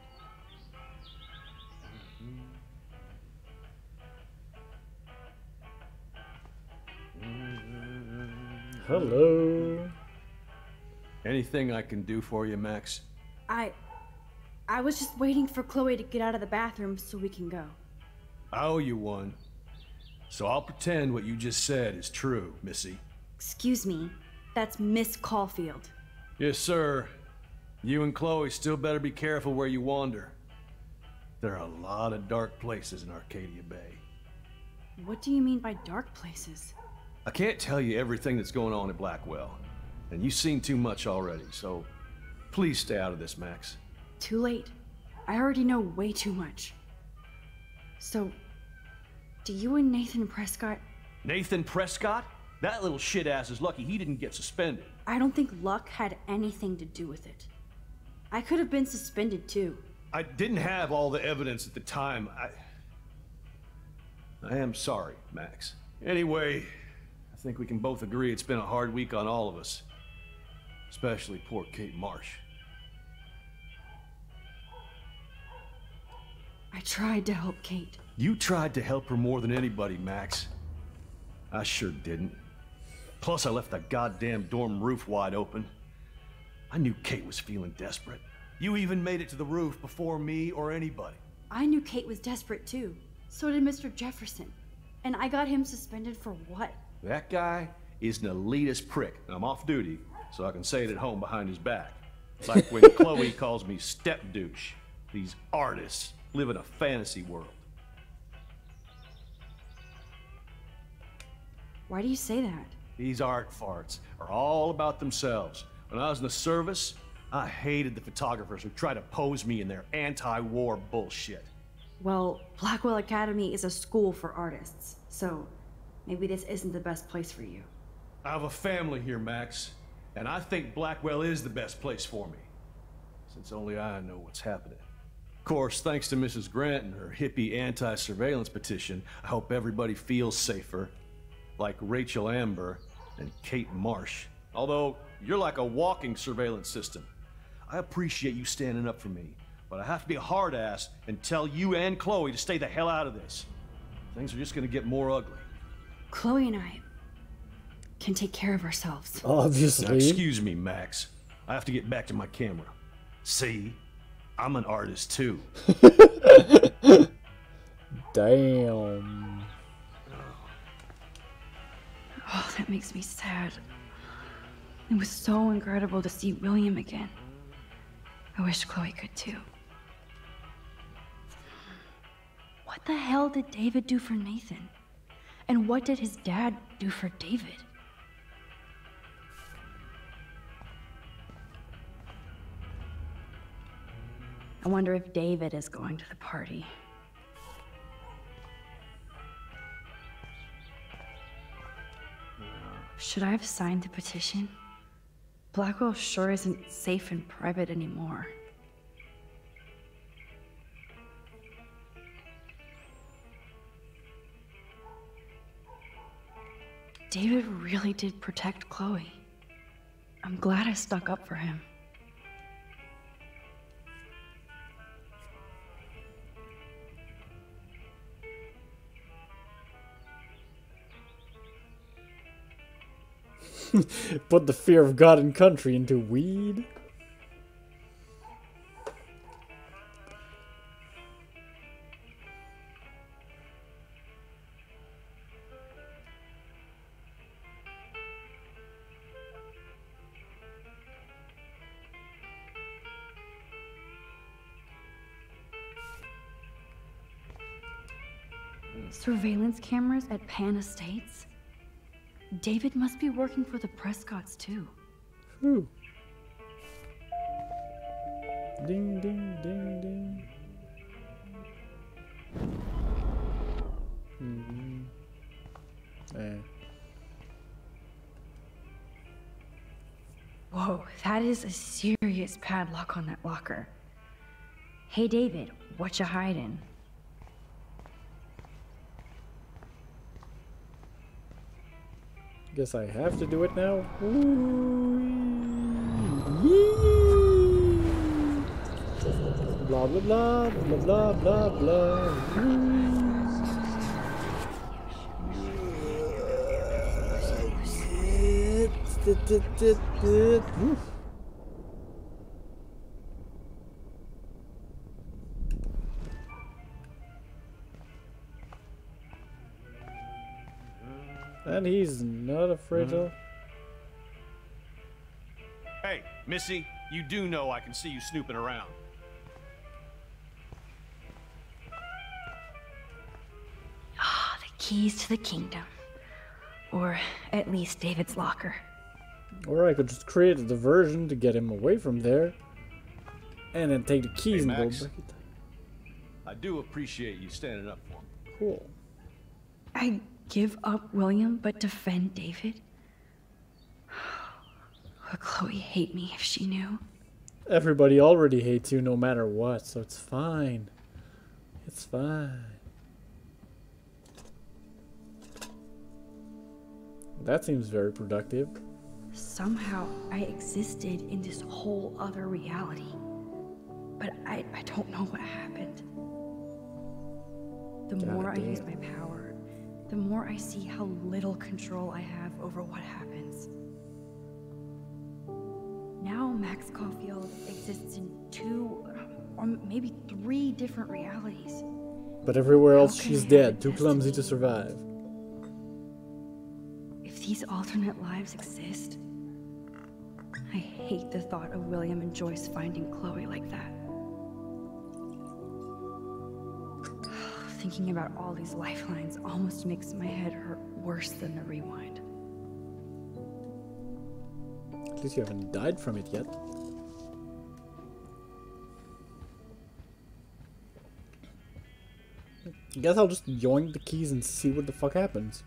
Hello. Anything I can do for you, Max? I was just waiting for Chloe to get out of the bathroom so we can go. I owe you one. So I'll pretend what you just said is true, Missy. Excuse me, that's Miss Caulfield. Yes, sir. You and Chloe still better be careful where you wander. There are a lot of dark places in Arcadia Bay. What do you mean by dark places? I can't tell you everything that's going on at Blackwell, and you've seen too much already, so please stay out of this, Max. Too late. I already know way too much. So, do you and Nathan Prescott... Nathan Prescott? That little shit-ass is lucky he didn't get suspended. I don't think luck had anything to do with it. I could have been suspended too. I didn't have all the evidence at the time. I am sorry, Max. Anyway, I think we can both agree it's been a hard week on all of us. Especially poor Kate Marsh. I tried to help Kate. You tried to help her more than anybody, Max. I sure didn't. Plus, I left that goddamn dorm roof wide open. I knew Kate was feeling desperate. You even made it to the roof before me or anybody. I knew Kate was desperate too. So did Mr. Jefferson. And I got him suspended for what? That guy is an elitist prick, and I'm off duty, so I can say it at home behind his back. It's like when Chloe calls me step douche. These artists live in a fantasy world. Why do you say that? These art farts are all about themselves. When I was in the service, I hated the photographers who try to pose me in their anti-war bullshit. Well, Blackwell Academy is a school for artists, so maybe this isn't the best place for you. I have a family here, Max, and I think Blackwell is the best place for me, since only I know what's happening. Of course, thanks to Mrs. Grant and her hippie anti-surveillance petition, I hope everybody feels safer, like Rachel Amber and Kate Marsh. Although, you're like a walking surveillance system. I appreciate you standing up for me, but I have to be a hard ass and tell you and Chloe to stay the hell out of this. Things are just gonna get more ugly. Chloe and I can take care of ourselves. Obviously. Now, excuse me, Max. I have to get back to my camera. See? I'm an artist too. Damn. Oh, that makes me sad. It was so incredible to see William again. I wish Chloe could too. What the hell did David do for Nathan? And what did his dad do for David? I wonder if David is going to the party. Should I have signed the petition? Blackwell sure isn't safe and private anymore. David really did protect Chloe. I'm glad I stuck up for him. Put the fear of God and country into weed. Surveillance cameras at Pan Estates? David must be working for the Prescotts too. Whew. Ding, ding, ding, ding. Whoa, that is a serious padlock on that locker. Hey David, what you hiding? Guess I have to do it now. Blah blah blah blah blah blah blah. And he's not afraid of. Hey, Missy, you do know I can see you snooping around. keys to the kingdom. Or at least David's locker. Or I could just create a diversion to get him away from there. And then take the keys and Max, go break it. I do appreciate you standing up for me. Cool. I give up William but defend David? Would Chloe hate me if she knew? Everybody already hates you no matter what, so it's fine. It's fine. That seems very productive. Somehow I existed in this whole other reality. But I don't know what happened. The more I use my power, the more I see how little control I have over what happens. Now Max Caulfield exists in 2 or maybe 3 different realities. But everywhere else she's dead, too clumsy to survive. If these alternate lives exist, I hate the thought of William and Joyce finding Chloe like that. Thinking about all these lifelines almost makes my head hurt worse than the rewind. At least you haven't died from it yet. I guess I'll just yoink the keys and see what the fuck happens.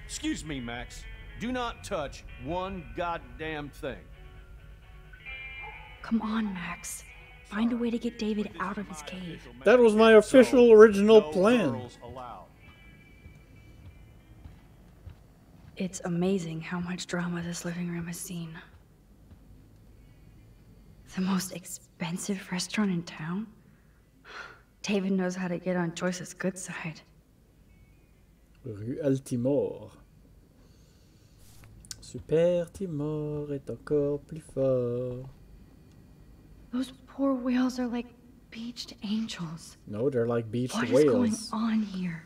Excuse me, Max. Do not touch one goddamn thing. Come on, Max. Find a way to get David out of his cave. That was my official original plan. It's amazing how much drama this living room has seen. The most expensive restaurant in town? David knows how to get on Joyce's good side. Rue Altimore. Super Timor est encore plus fort. Those poor whales are like beached angels. No, they're like beached whales. What is going on here?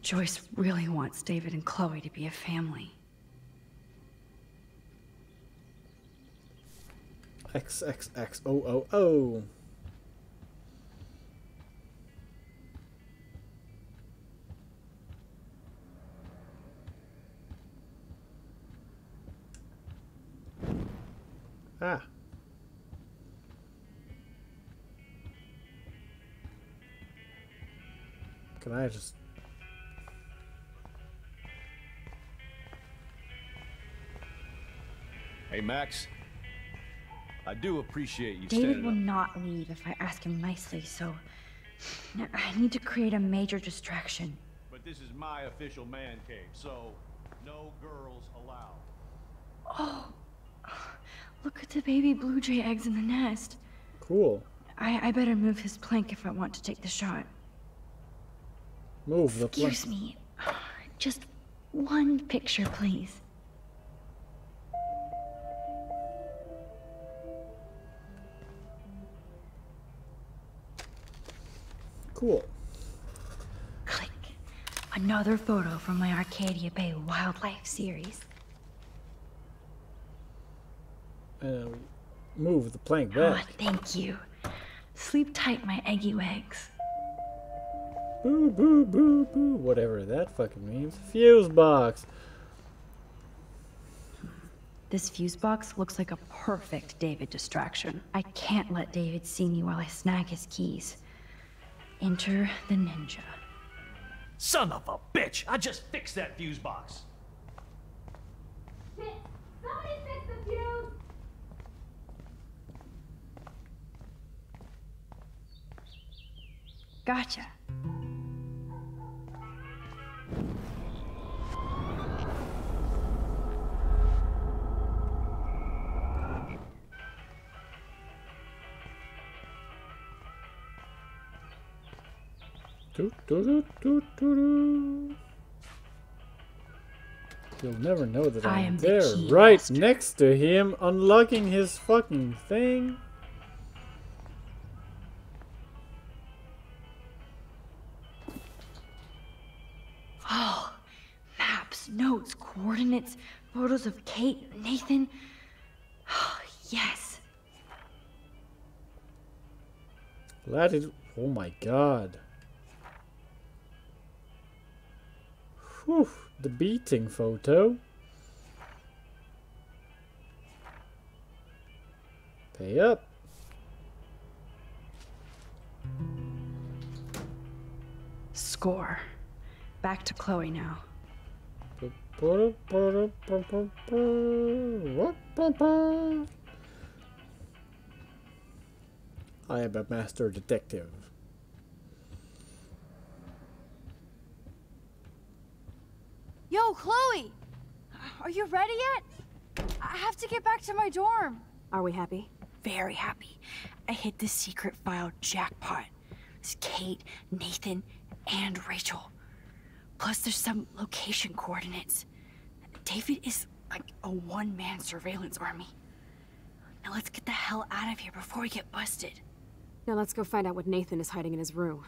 Joyce really wants David and Chloe to be a family. XXXOOO. Ah. Can I just... Hey, Max. I do appreciate you David standing will up. not leave if I ask him nicely, so I need to create a major distraction. But this is my official man cave, so no girls allowed. Oh, look at the baby blue jay eggs in the nest. Cool. I better move his plank if I want to take the shot. Move the plank. Excuse me. Just one picture, please. Cool. Click. Another photo from my Arcadia Bay wildlife series. Move the plank Oh, back. thank you. Sleep tight, my eggy legs. Boo, boo, boo, boo. Whatever that fucking means. Fuse box. This fuse box looks like a perfect David distraction. I can't let David see me while I snag his keys. Enter the ninja. Son of a bitch! I just fixed that fuse box. Somebody fix the fuse! Gotcha. Doo, doo, doo, doo, doo, doo. You'll never know that I I'm am the there, key right master. next to him, unlocking his fucking thing. Oh, maps, notes, coordinates, photos of Kate, Nathan. Oh, yes. Latitude. Oh my god. Whew. The beating photo. Pay up. Score. Back to Chloe now. I am a master detective. Yo, Chloe! Are you ready yet? I have to get back to my dorm. Are we happy? Very happy. I hit the secret file jackpot. It's Kate, Nathan, and Rachel. Plus there's some location coordinates. David is like a one-man surveillance army. Now let's get the hell out of here before we get busted. Now let's go find out what Nathan is hiding in his room.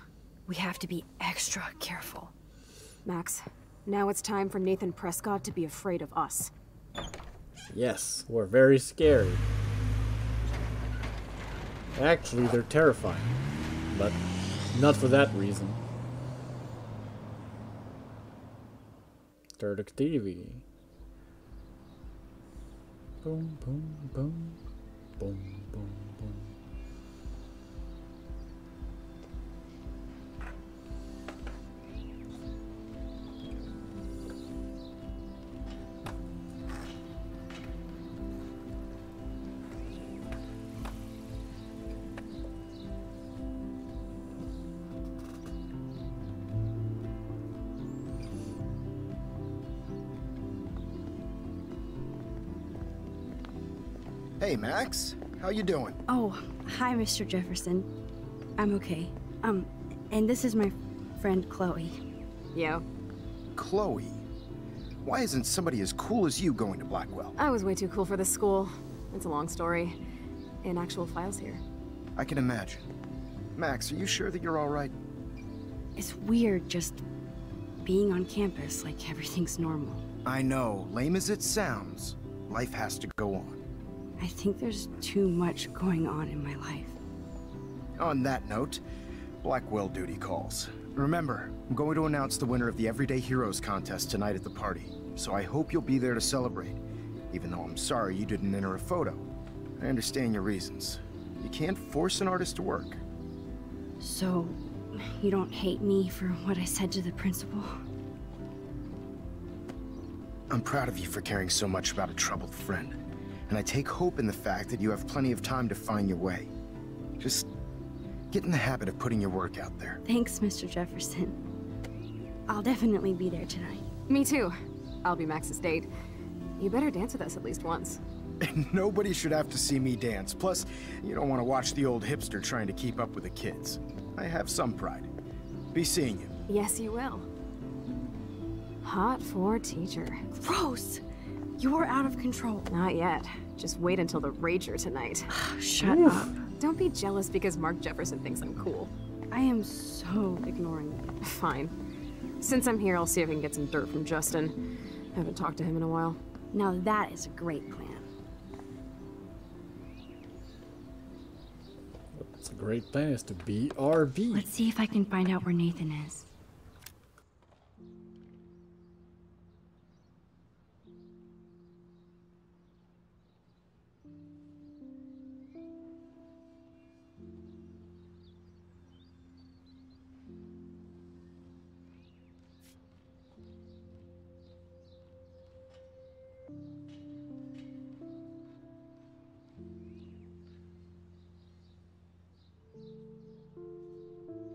We have to be extra careful. Max, now it's time for Nathan Prescott to be afraid of us. Yes, we're very scary. Actually, they're terrifying. But not for that reason. Start the TV. Boom, boom, boom. Boom, boom, boom. Hey, Max. How you doing? Oh, hi, Mr. Jefferson. I'm okay. And this is my friend Chloe. Yo. Chloe? Why isn't somebody as cool as you going to Blackwell? I was way too cool for this school. It's a long story. In actual files here. I can imagine. Max, are you sure that you're all right? It's weird just being on campus like everything's normal. I know. Lame as it sounds, life has to go on. I think there's too much going on in my life. On that note, Blackwell duty calls. Remember, I'm going to announce the winner of the Everyday Heroes contest tonight at the party, so I hope you'll be there to celebrate, even though I'm sorry you didn't enter a photo. I understand your reasons. You can't force an artist to work. So, you don't hate me for what I said to the principal? I'm proud of you for caring so much about a troubled friend, and I take hope in the fact that you have plenty of time to find your way. Just get in the habit of putting your work out there. Thanks, Mr. Jefferson. I'll definitely be there tonight. Me too. I'll be Max's date. You better dance with us at least once. And nobody should have to see me dance. Plus, you don't want to watch the old hipster trying to keep up with the kids. I have some pride. Be seeing you. Yes, you will. Hot for teacher. Gross! You are out of control. Not yet. Just wait until the rager tonight. Shut up. Don't be jealous because Mark Jefferson thinks I'm cool. I am so ignoring you. Fine. Since I'm here, I'll see if I can get some dirt from Justin. Haven't talked to him in a while. Now that is a great plan. What's a great plan is to BRB. Let's see if I can find out where Nathan is.